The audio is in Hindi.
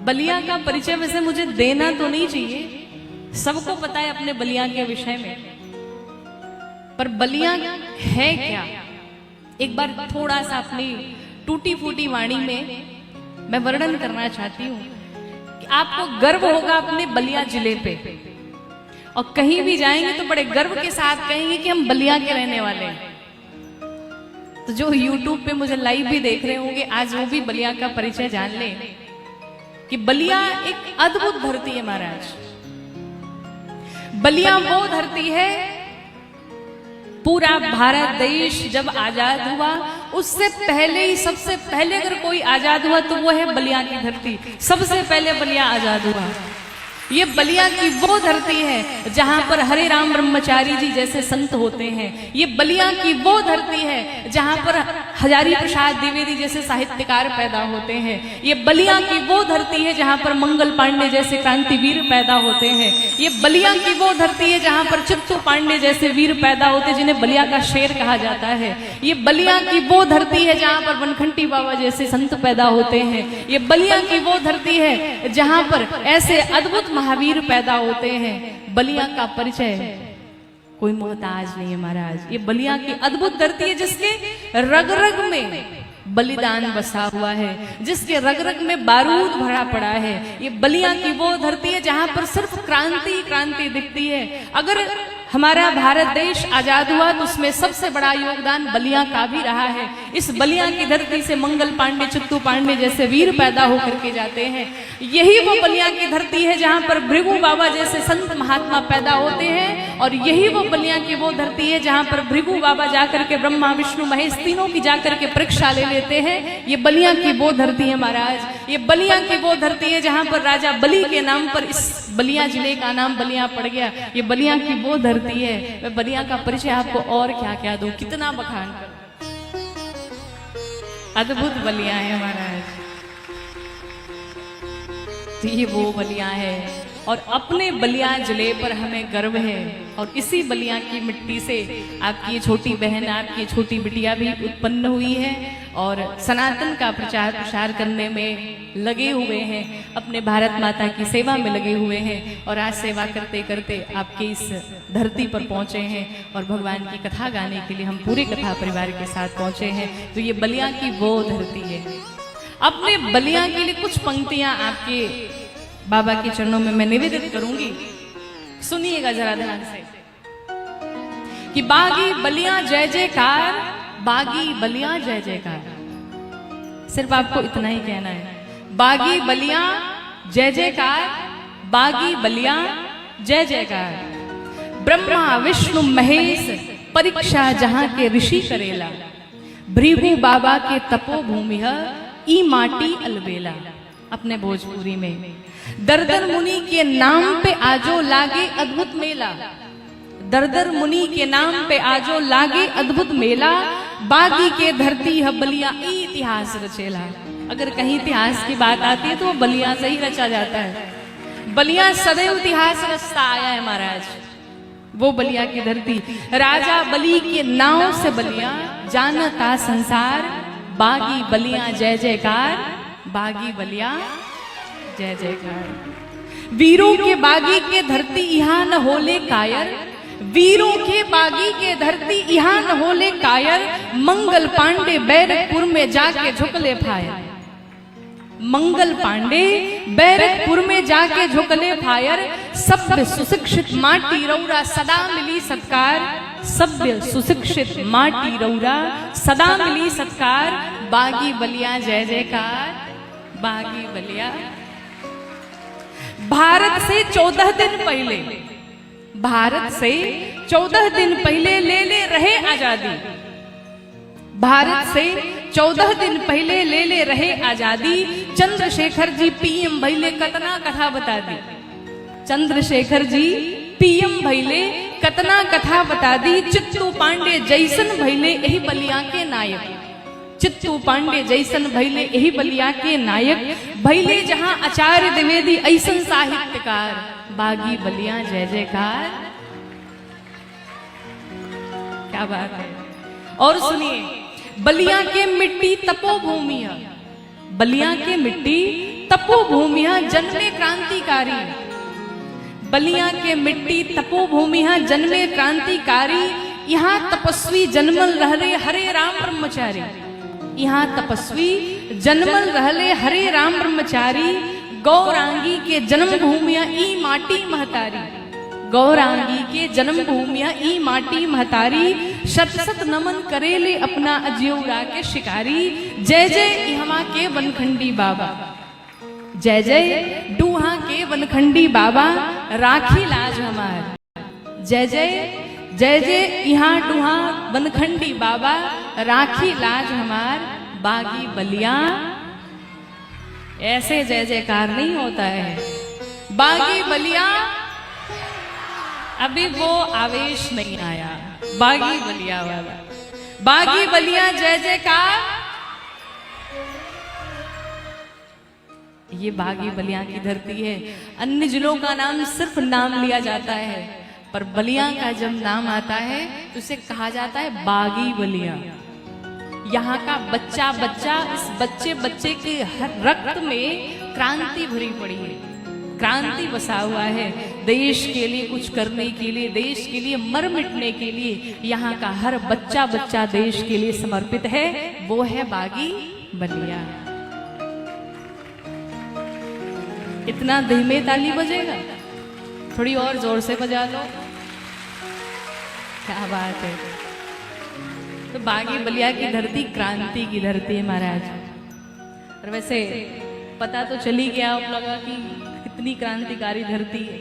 बलिया का परिचय वैसे मुझे देना तो नहीं चाहिए, सबको पता है अपने बलिया के विषय में, पर बलिया है क्या एक बार थोड़ा सा अपनी टूटी फूटी वाणी में मैं वर्णन करना चाहती हूँ कि आपको गर्व होगा अपने बलिया जिले पे, और कहीं भी जाएंगे तो बड़े गर्व के साथ कहेंगे कि हम बलिया के रहने वाले हैं। तो जो YouTube पे मुझे लाइव भी देख रहे होंगे, आज वो भी बलिया का परिचय जान ले कि बलिया एक अद्भुत धरती है महाराज। बलिया वो धरती है, पूरा भारत देश जब आजाद हुआ उससे पहले ही, सबसे पहले अगर कोई आजाद हुआ तो वो है बलिया की धरती। सबसे पहले बलिया आजाद हुआ। ये बलिया की वो धरती है जहां पर हरे राम ब्रह्मचारी जी जैसे संत होते हैं। ये बलिया की वो धरती है जहां पर हजारी प्रसाद द्विवेदी जैसे साहित्यकार पैदा होते हैं। ये बलिया की वो धरती है जहां पर मंगल पांडे जैसे क्रांतिवीर पैदा होते हैं। ये बलिया की वो धरती है जहां पर चित्तू पांडे जैसे वीर पैदा होते हैं, जिन्हें बलिया का शेर कहा जाता है। ये बलिया की वो धरती है जहां पर बनखंटी बाबा जैसे संत पैदा होते हैं। ये बलिया की वो धरती है जहां पर ऐसे अद्भुत महावीर पैदा होते हैं। बलिया का परिचय कोई मोहताज नहीं है महाराज। ये बलिया की अद्भुत धरती है जिसके रग रग में बलिदान बसा हुआ है, जिसके रग रग में बारूद भरा पड़ा है। ये बलिया की वो धरती है जहां पर सिर्फ क्रांति क्रांति दिखती है। अगर हमारा भारत देश आजाद हुआ तो उसमें सबसे बड़ा योगदान बलिया का भी रहा है। इस बलिया की धरती से मंगल पांडे, चित्तू पांडे जैसे वीर पैदा होकर के जाते हैं। यही वो बलिया की धरती है जहां पर भृगु बाबा जैसे संत महात्मा पैदा होते हैं, और यही वो बलिया की वो धरती है जहां पर भृगु बाबा जाकर के ब्रह्मा विष्णु महेश तीनों की जाकर के परीक्षा ले लेते हैं। ये बलिया की वो धरती है महाराज। ये बलिया की वो धरती है जहां पर राजा बलि के नाम पर इस बलिया जिले का नाम बलिया पड़ गया। ये bलिया की वो धरती है। मैं बलिया का परिचय आपको और क्या क्या दूं, कितना बखान करूं। अद्भुत बलिया है महाराज। तो ये वो बलिया है, और अपने बलिया जिले पर हमें गर्व है। और इसी बलिया की मिट्टी से आपकी ये छोटी बहन, आपकी छोटी बिटिया भी उत्पन्न हुई है, और सनातन का प्रचार प्रसार करने में लगे हुए हैं, अपने भारत माता की सेवा में लगे हुए हैं। और आज सेवा करते करते आपके इस धरती पर पहुंचे हैं, और भगवान की कथा गाने के लिए हम पूरे कथा परिवार के साथ पहुंचे हैं। तो ये बलिया की वो धरती है। अपने बलिया के लिए कुछ पंक्तियां आपके बाबा के चरणों में मैं निवेदित करूंगी, सुनिएगा जरा ध्यान से। कि बागी बलिया जय जयकार, बागी बलिया जय जयकार। सिर्फ आपको इतना ही कहना है, बागी बलिया जय जयकार, बागी बलिया जय जयकार। ब्रह्मा विष्णु महेश परीक्षा जहां के ऋषि करेला, भृगु बाबा के तपोभूमि ई माटी अलबेला। अपने भोजपुरी में दरदर मुनि के नाम पे आजो लागे अद्भुत मेला, दरदर मुनि के नाम पे आजो लागे अद्भुत मेला। बागी के धरती है बलिया इतिहास रचेला। अगर कहीं इतिहास की बात आती है तो वो बलिया से ही रचा जाता है। बलिया सदैव इतिहास रचता आया है महाराज। वो बलिया की धरती, राजा बलि के नाव से बलिया जानता संसार। बागी बलिया जय जयकार, बागी बलिया जय जयकार। वीरों के बागी के धरती यहाँ न होले कायर, वीरों के बागी के धरती यहाँ न होले कायर। मंगल पांडे बैरकपुर में जाके झुकले फायर, मंगल पांडे बैरकपुर में जाके झुकले फायर। सभ्य सुशिक्षित माटी रौरा सदा मिली सत्कार, सभ्य सुशिक्षित माटी रौरा सदा मिली सत्कार। बागी बलिया जय जयकार, बागी बलिया। भारत से 14 दिन पहले, भारत से 14 दिन पहले ले रहे आजादी, भारत से 14 दिन पहले ले रहे आजादी। चंद्रशेखर जी पीएम भैले कतना कथा बता दी, चंद्रशेखर जी पीएम भैले कतना कथा बता दी। चित्तू पांडे जैसन भैले यही बलिया के नायक, चित्तू पांडे जैसन भैले यही बलिया के नायक। भैले जहां आचार्य द्विवेदी ऐसन साहित्यकार, बागी बलिया जय जयकार। क्या बात है। और सुनिए, बलिया के मिट्टी तपोभूमि है, बलिया के मिट्टी तपोभूमिया जन्मे क्रांतिकारी। बलिया के मिट्टी तपोभूमिया जन्मे क्रांतिकारी। यहाँ तपस्वी जन्मल रहले हरे राम ब्रह्मचारी। यहाँ तपस्वी जन्मल रहले हरे राम ब्रह्मचारी। गौरांगी के जन्म भूमिया ई माटी महतारी। गौरांगी के जन्म भूमिया ई माटी महतारी। शत शत नमन करेले अपना अज्योरा के शिकारी। जय जय इहवा के वनखंडी बाबा। जय जय डूहा के वनखंडी बाबा राखी लाज हमार। जय जय जय जय यहाँ डूहा वनखंडी बाबा राखी लाज हमार। बागी बलिया ऐसे जय जयकार नहीं होता है। बागी बलिया अभी वो आवेश नहीं आया। बागी बलिया वाला, बागी बलिया जय जयकार। ये बागी बलिया की धरती है। अन्य जिलों का नाम सिर्फ नाम लिया जाता है, पर बलिया का जब नाम आता है तो उसे कहा जाता है बागी बलिया। यहाँ का बच्चा बच्चा, इस बच्चे बच्चे के हर रक्त में क्रांति भरी पड़ी है, क्रांति बसा हुआ है। देश के लिए कुछ करने के लिए, देश के लिए मर मिटने के लिए यहाँ का हर बच्चा बच्चा देश के लिए समर्पित है। वो है बागी बलिया। इतना धीमे ताली बजेगा, थोड़ी और जोर से बजा लो। क्या बात है। तो बागी बलिया की धरती क्रांति की धरती है महाराज। और वैसे पता तो चली गया आप लोगों की कितनी क्रांतिकारी धरती है।